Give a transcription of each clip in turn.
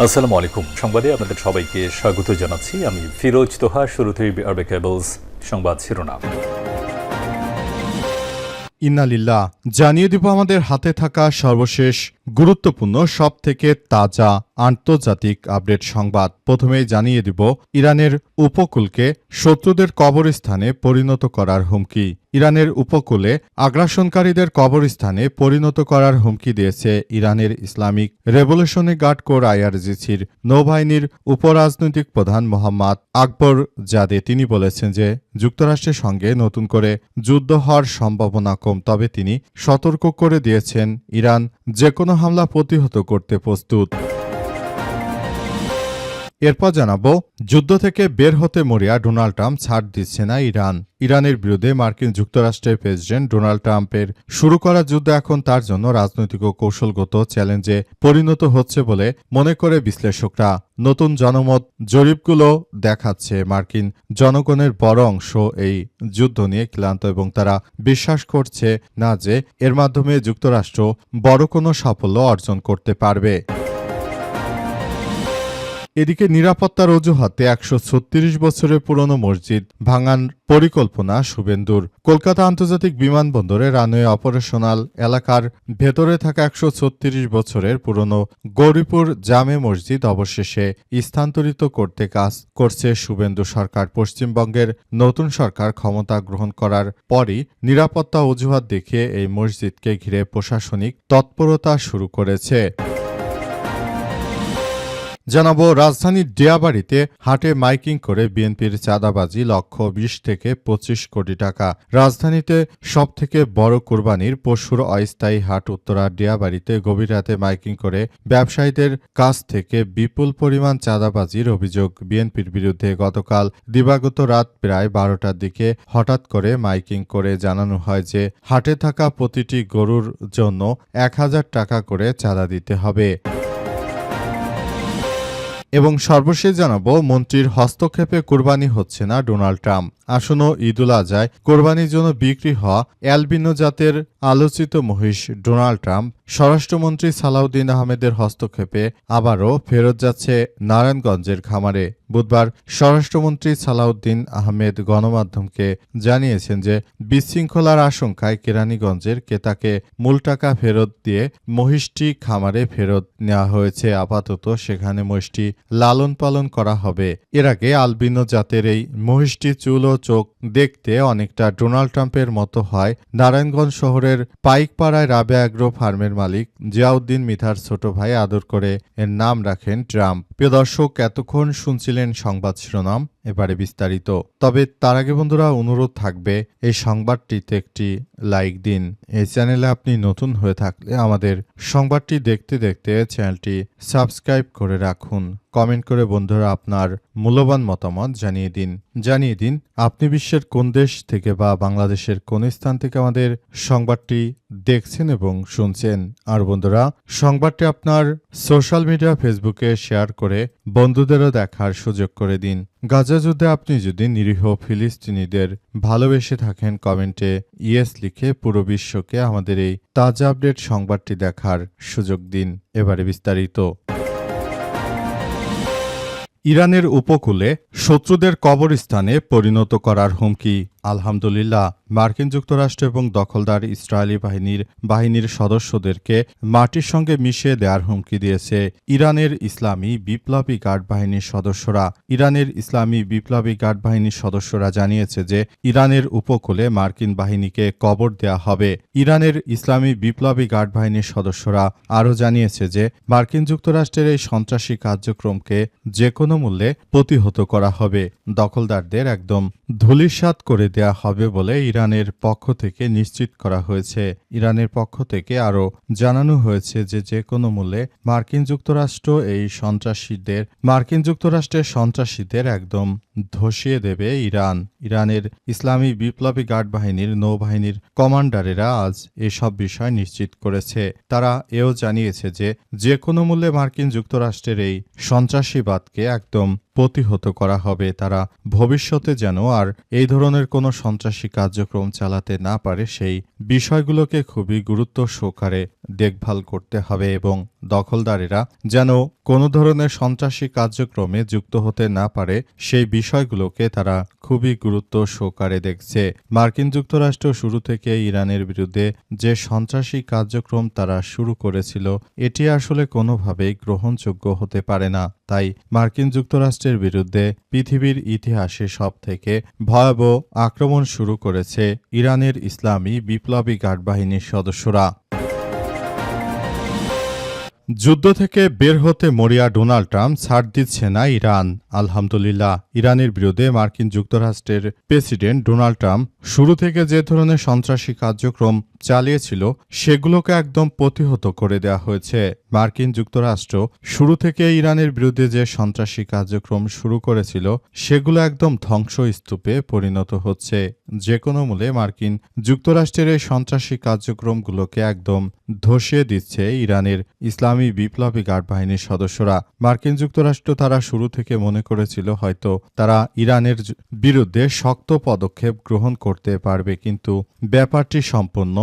আসসালামু আলাইকুম। সংবাদে আপনাদের সবাইকে স্বাগত জানাচ্ছি। আমি ফিরোজ তোহা। শুরুতেই আরবে কেবলস সংবাদ শিরোনাম। ইন্না লিল্লাহ। জানিয়ে দিব আমাদের হাতে থাকা সর্বশেষ গুরুত্বপূর্ণ সবথেকে তাজা আন্তর্জাতিক আপডেট সংবাদ। প্রথমেই জানিয়ে দিব ইরানের উপকূলকে শত্রুদের কবরস্থানে পরিণত করার হুমকি। ইরানের উপকূলে আগ্রাসনকারীদের কবরস্থানে পরিণত করার হুমকি দিয়েছে ইরানের ইসলামিক রেভলিউশনারি গার্ড কোর আইআরজিসির নৌবাহিনীর উপরাজনৈতিক প্রধান মোহাম্মদ আকবর জাদে। তিনি বলেছেন যে যুক্তরাষ্ট্রের সঙ্গে নতুন করে যুদ্ধ হওয়ার সম্ভাবনা কম, তবে তিনি সতর্ক করে দিয়েছেন ইরান যে কোনো হামলা প্রতিহত করতে প্রস্তুত। এরপর জানাবো যুদ্ধ থেকে বের হতে মরিয়া ডোনাল্ড ট্রাম্প ছাড় দিচ্ছে না ইরান। ইরানের বিরুদ্ধে মার্কিন যুক্তরাষ্ট্রের প্রেসিডেন্ট ডোনাল্ড ট্রাম্পের শুরু করা যুদ্ধ এখন তার জন্য রাজনৈতিক ও কৌশলগত চ্যালেঞ্জে পরিণত হচ্ছে বলে মনে করে বিশ্লেষকরা। নতুন জনমত জরিপগুলো দেখাচ্ছে মার্কিন জনগণের বড় অংশ এই যুদ্ধ নিয়ে ক্লান্ত এবং তারা বিশ্বাস করছে না যে এর মাধ্যমে যুক্তরাষ্ট্র বড় কোনো সাফল্য অর্জন করতে পারবে। এদিকে নিরাপত্তার অজুহাতে ১৩৬ বছরের পুরনো মসজিদ ভাঙার পরিকল্পনা শুভেন্দুর। কলকাতা আন্তর্জাতিক বিমানবন্দরে রানওয়ে অপারেশনাল এলাকার ভেতরে থাকা ১৩৬ বছরের পুরনো গৌরীপুর জামে মসজিদ অবশেষে স্থানান্তরিত করতে কাজ করছে শুভেন্দু সরকার। পশ্চিমবঙ্গের নতুন সরকার ক্ষমতা গ্রহণ করার পরই নিরাপত্তা অজুহাত দেখিয়ে এই মসজিদকে ঘিরে প্রশাসনিক তৎপরতা শুরু করেছে। জানাবো রাজধানীর ডিয়াবাড়িতে হাটে মাইকিং করে বিএনপির চাঁদাবাজি, লক্ষ্য ২০ থেকে ২৫ কোটি টাকা। রাজধানীতে সবথেকে বড় কোরবানির পশুর অস্থায়ী হাট উত্তরার ডিয়াবাড়িতে গভীর রাতে মাইকিং করে ব্যবসায়ীদের কাছ থেকে বিপুল পরিমাণ চাঁদাবাজির অভিযোগ বিএনপির বিরুদ্ধে। গতকাল দিবাগত রাত প্রায় ১২টার দিকে হঠাৎ করে মাইকিং করে জানানো হয় যে হাটে থাকা প্রতিটি গরুর জন্য ১,০০০ টাকা করে চাঁদা দিতে হবে। এবং সর্বশেষ জানাবো মন্ত্রীর হস্তক্ষেপে কোরবানি হচ্ছে না ডোনাল্ড ট্রাম্প। আসন্ন ঈদুল আজহায় কোরবানির জন্য বিক্রি হওয়া অ্যালবিনো জাতের আলোচিত মহিষ ডোনাল্ড ট্রাম্প স্বরাষ্ট্রমন্ত্রী সালাউদ্দিন আহমেদের হস্তক্ষেপে আবারও ফেরত যাচ্ছে নারায়ণগঞ্জের খামারে। বুধবার স্বরাষ্ট্রমন্ত্রী সালাউদ্দিন আহমেদ গণমাধ্যমকে জানিয়েছেন যে বিশৃঙ্খলার আশঙ্কায় কেরানীগঞ্জের ক্রেতাকে মূল টাকা ফেরত দিয়ে মহিষটি খামারে ফেরত নেওয়া হয়েছে। আপাতত সেখানে মহিষটি লালন পালন করা হবে। এর আগে আলবিনো জাতের এই মহিষটি চুল ও চোখ দেখতে অনেকটা ডোনাল্ড ট্রাম্পের মতো হয়। নারায়ণগঞ্জ শহরের পাইকপাড়ায় রাবেয়া অ্যাগ্রো ফার্মের মালিক জিয়াউদ্দিন মিথার ছোট ভাই আদর করে এর নাম রাখেন ট্রাম্প। প্রিয় দর্শক, এতক্ষণ শুনছিলেন সংবাদ শিরোনাম, এবারে বিস্তারিত। তবে তার আগে বন্ধুরা অনুরোধ থাকবে এই সংবাদটিতে একটি লাইক দিন। এই চ্যানেলে আপনি নতুন হয়ে থাকলে আমাদের সংবাদটি দেখতে দেখতে চ্যানেলটি সাবস্ক্রাইব করে রাখুন। কমেন্ট করে বন্ধুরা আপনার মূল্যবান মতামত জানিয়ে দিন আপনি বিশ্বের কোন দেশ থেকে বা বাংলাদেশের কোন স্থান থেকে আমাদের সংবাদটি দেখছেন এবং শুনছেন। আর বন্ধুরা সংবাদটি আপনার সোশ্যাল মিডিয়া ফেসবুকে শেয়ার করে বন্ধুদেরও দেখার সুযোগ করে দিন। গাজা যুদ্ধে আপনি যদি নিরীহ ফিলিস্তিনিদের ভালোবেসে থাকেন কমেন্টে ইয়েস লিখে পুরো বিশ্বকে আমাদের এই তাজা আপডেট সংবাদটি দেখার সুযোগ দিন। এবারে বিস্তারিত। ইরানের উপকূলে শত্রুদের কবরস্থানে পরিণত করার হুমকি। আলহামদুলিল্লাহ, মার্কিন যুক্তরাষ্ট্র এবং দখলদার ইসরায়েলি বাহিনীর সদস্যদেরকে মাটির সঙ্গে মিশিয়ে দেওয়ার হুমকি দিয়েছে ইরানের ইসলামী বিপ্লবী গার্ড বাহিনীর সদস্যরা। ইরানের ইসলামী বিপ্লবী গার্ড বাহিনীর সদস্যরা জানিয়েছে যে ইরানের উপকূলে মার্কিন বাহিনীকে কবর দেওয়া হবে। ইরানের ইসলামী বিপ্লবী গার্ড বাহিনীর সদস্যরা আরও জানিয়েছে যে মার্কিন যুক্তরাষ্ট্রের এই সন্ত্রাসী কার্যক্রমকে যে কোনো মূল্যে প্রতিহত করা হবে। দখলদারদের একদম ধূলিসাৎ করে দেয়া হবে বলে ইরানের পক্ষ থেকে নিশ্চিত করা হয়েছে। ইরানের পক্ষ থেকে আরও জানানো হয়েছে যে যে কোনো মূল্যে মার্কিন যুক্তরাষ্ট্রের সন্ত্রাসীদের একদম ধসিয়ে দেবে ইরান। ইরানের ইসলামী বিপ্লবী গার্ড বাহিনীর নৌবাহিনীর কমান্ডারেরা আজ এসব বিষয় নিশ্চিত করেছে। তারা এও জানিয়েছে যে যে কোনো মূল্যে মার্কিন যুক্তরাষ্ট্রের এই সন্ত্রাসীবাদকে একদম প্রতিহত করা হবে। তারা ভবিষ্যতে যেন আর এই ধরনের কোনো সন্ত্রাসী কার্যক্রম চালাতে না পারে সেই বিষয়গুলোকে খুবই গুরুত্ব সহকারে দেখভাল করতে হবে এবং দখলদারেরা যেন কোনো ধরনের সন্ত্রাসী কার্যক্রমে যুক্ত হতে না পারে সেই বিষয়গুলোকে তারা খুবই গুরুত্ব সহকারে দেখছে। মার্কিন যুক্তরাষ্ট্র শুরু থেকে ইরানের বিরুদ্ধে যে সন্ত্রাসী কার্যক্রম তারা শুরু করেছিল এটি আসলে কোনোভাবেই গ্রহণযোগ্য হতে পারে না। তাই মার্কিন যুক্তরাষ্ট্রের বিরুদ্ধে পৃথিবীর ইতিহাসে সবথেকে ভয়াবহ আক্রমণ শুরু করেছে ইরানের ইসলামী বিপ্লবী গার্ড বাহিনীর সদস্যরা। যুদ্ধ থেকে বের হতে মরিয়া ডোনাল্ড ট্রাম্প ছাড় দিচ্ছে না ইরান। আলহামদুলিল্লাহ, ইরানের বিরুদ্ধে মার্কিন যুক্তরাষ্ট্রের প্রেসিডেন্ট ডোনাল্ড ট্রাম্প শুরু থেকে যে ধরনের সন্ত্রাসী কার্যক্রম চালিয়েছিল সেগুলোকে একদম প্রতিহত করে দেওয়া হয়েছে। মার্কিন যুক্তরাষ্ট্র শুরু থেকে ইরানের বিরুদ্ধে যে সন্ত্রাসী কার্যক্রম শুরু করেছিল সেগুলো একদম ধ্বংসস্তূপে পরিণত হচ্ছে। যে কোনো মূল্যে মার্কিন যুক্তরাষ্ট্রের এই সন্ত্রাসী কার্যক্রমগুলোকে একদম ধসিয়ে দিচ্ছে ইরানের ইসলামী বিপ্লবী গার্ড বাহিনীর সদস্যরা। মার্কিন যুক্তরাষ্ট্র তারা শুরু থেকে মনে করেছিল হয়তো তারা ইরানের বিরুদ্ধে শক্ত পদক্ষেপ গ্রহণ করতে পারবে, কিন্তু ব্যাপারটি সম্পূর্ণ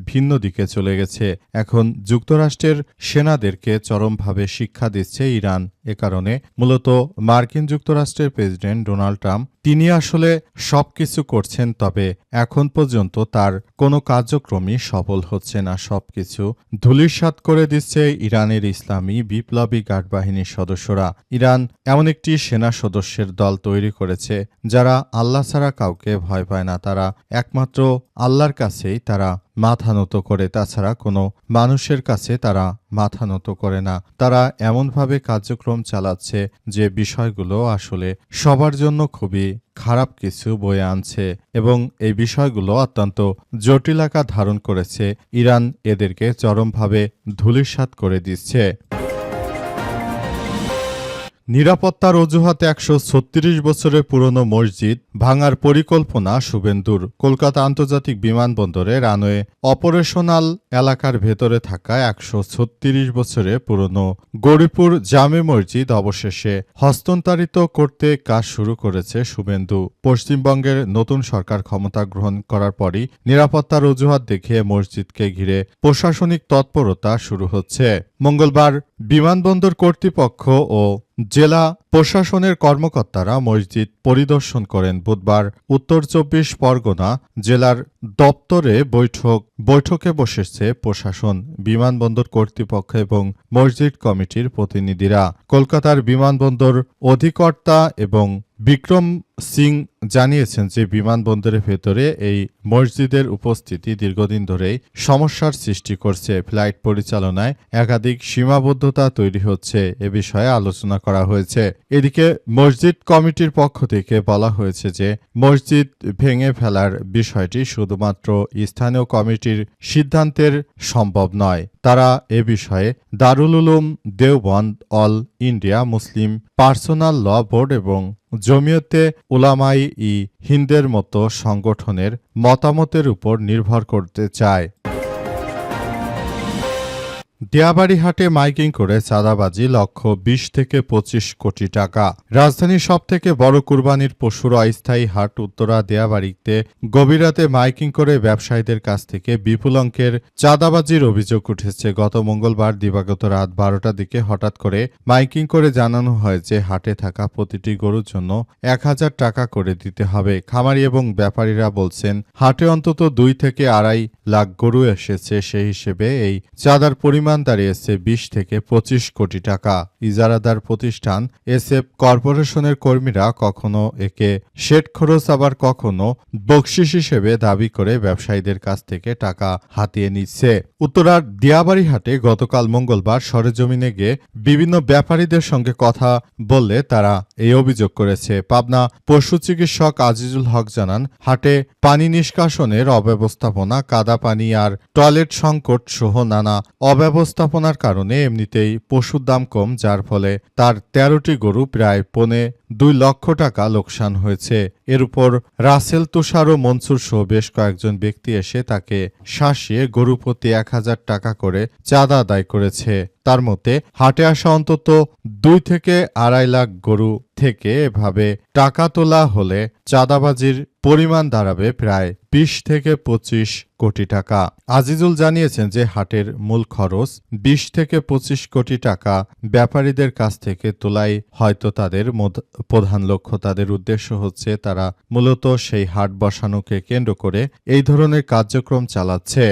ভিন্ন দিকে চলে গেছে। এখন যুক্তরাষ্ট্রের সেনাদেরকে চরমভাবে শিক্ষা দিচ্ছে ইরান। এ কারণে মূলত মার্কিন যুক্তরাষ্ট্রের প্রেসিডেন্ট ডোনাল্ড ট্রাম্প তিনি আসলে সবকিছু করছেন, তবে এখন পর্যন্ত তার কোনো কার্যক্রমই সফল হচ্ছে না। সবকিছু ধূলিসাৎ করে দিচ্ছে ইরানের ইসলামী বিপ্লবী গার্ড বাহিনীর সদস্যরা। ইরান এমন একটি সেনা সদস্যের দল তৈরি করেছে যারা আল্লাহ ছাড়া কাউকে ভয় পায় না। তারা একমাত্র আল্লাহর কাছেই তারা মাথা নত করে, তাছাড়া কোনো মানুষের কাছে তারা মাথা নত করে না। তারা এমনভাবে কার্যক্রম চালাচ্ছে যে বিষয়গুলো আসলে সবার জন্য খুবই খারাপ কিছু বয়ে আনছে এবং এই বিষয়গুলো অত্যন্ত জটিল আকার ধারণ করেছে। ইরান এদেরকে চরমভাবে ধূলিসাৎ করে দিচ্ছে। নিরাপত্তার অজুহাতে ১৩৬ বছরের পুরনো মসজিদ ভাঙার পরিকল্পনা শুভেন্দুর। কলকাতা আন্তর্জাতিক বিমানবন্দরে রানওয়ে অপারেশনাল এলাকার ভেতরে থাকা ১৩৬ বছরের পুরনো গৌরীপুর জামে মসজিদ অবশেষে হস্তান্তরিত করতে কাজ শুরু করেছে শুভেন্দু। পশ্চিমবঙ্গের নতুন সরকার ক্ষমতা গ্রহণ করার পরই নিরাপত্তার অজুহাত দেখিয়ে মসজিদকে ঘিরে প্রশাসনিক তৎপরতা শুরু হচ্ছে। মঙ্গলবার বিমানবন্দর কর্তৃপক্ষ ও জেলা প্রশাসনের কর্মকর্তারা মসজিদ পরিদর্শন করেন। বুধবার উত্তর ২৪ পরগনা জেলার দপ্তরে বৈঠকে বসেছে প্রশাসন, বিমানবন্দর কর্তৃপক্ষ এবং মসজিদ কমিটির প্রতিনিধিরা। কলকাতার বিমানবন্দর অধিকর্তা এবং বিক্রম সিং জানিয়েছেন যে বিমানবন্দরের ভেতরে এই মসজিদের উপস্থিতি দীর্ঘদিন ধরেই সমস্যার সৃষ্টি করছে। ফ্লাইট পরিচালনায় একাধিক সীমাবদ্ধতা তৈরি হচ্ছে, এ বিষয়ে আলোচনা করা হয়েছে। এদিকে মসজিদ কমিটির পক্ষ থেকে বলা হয়েছে যে মসজিদ ভেঙে ফেলার বিষয়টি শুধুমাত্র স্থানীয় কমিটির সিদ্ধান্তের সম্ভব নয়। তারা এ বিষয়ে Darul Uloom Deoband, All India Muslim Personal Law Board এবং জমিয়তে উলামায়ে হিন্দের মতো সংগঠনের মতামতের উপর নির্ভর করতে চায়। দিয়াবাড়িহাটে মাইকিং করে চাঁদাবাজি, লক্ষ্য ২০ থেকে ২৫ কোটি টাকা। রাজধানীর সবথেকে বড় কুরবানির পশুর অস্থায়ী হাট উত্তরা দিয়াবাড়িতে গভীর রাতে মাইকিং করে ব্যবসায়ীদের কাছ থেকে বিপুল অঙ্কের চাঁদাবাজির অভিযোগ উঠেছে। গত মঙ্গলবার দিবাগত রাত ১২টার দিকে হঠাৎ করে মাইকিং করে জানানো হয় যে হাটে থাকা প্রতিটি গরুর জন্য ১,০০০ টাকা করে দিতে হবে। খামারি এবং ব্যাপারীরা বলছেন হাটে অন্তত ২ থেকে ২.৫ লাখ গরু এসেছে, সেই হিসেবে এই চাঁদার পরিমাণ দাঁড়িয়েছে ২০ থেকে ২৫ কোটি টাকা। ইজারাদার প্রতিষ্ঠান এসএফ কর্পোরেশনের কর্মীরা কখনো একে শেড খরচ আবার কখনো বকশিস হিসেবে দাবি করে ব্যবসায়ীদের কাছ থেকে টাকা হাতিয়ে নিচ্ছে। উত্তরার দিয়াবাড়িহাটে গতকাল মঙ্গলবার সরেজমিনে গিয়ে বিভিন্ন ব্যাপারীদের সঙ্গে কথা বললে তারা এই অভিযোগ করেছে। পাবনা পশু চিকিৎসক আজিজুল হক জানান, হাটে পানি নিষ্কাশনের অব্যবস্থাপনা, কাদা পানি আর টয়লেট সংকট সহ নানা অব্যবস্থাপনার কারণে এমনিতেই পশুর দাম কম, যার ফলে তার ১৩টি গরু প্রায় ২.৫ লক্ষ টাকা লোকসান হয়েছে। এর উপর রাসেল, তুষার ও মনসুর সহ বেশ কয়েকজন ব্যক্তি এসে তাকে শাসিয়ে গরু প্রতি ১,০০০ টাকা করে চাঁদা আদায় করেছে। তার মতে হাটে আসা অন্তত 2 থেকে 2.5 লাখ গরু থেকে এভাবে টাকা তোলা হলে চাঁদাবাজির পরিমাণ দাঁড়াবে প্রায় 20 থেকে 25 কোটি টাকা। আজিজুল জানিয়েছেন যে হাটের মূল খরচ 20 থেকে 25 কোটি টাকা ব্যাপারীদের কাছ থেকে তোলাই হয়তো তাদের প্রধান লক্ষ্য। তাদের উদ্দেশ্য হচ্ছে তারা মূলত সেই হাট বসানোকে কেন্দ্র করে এই ধরনের কার্যক্রম চালাচ্ছে।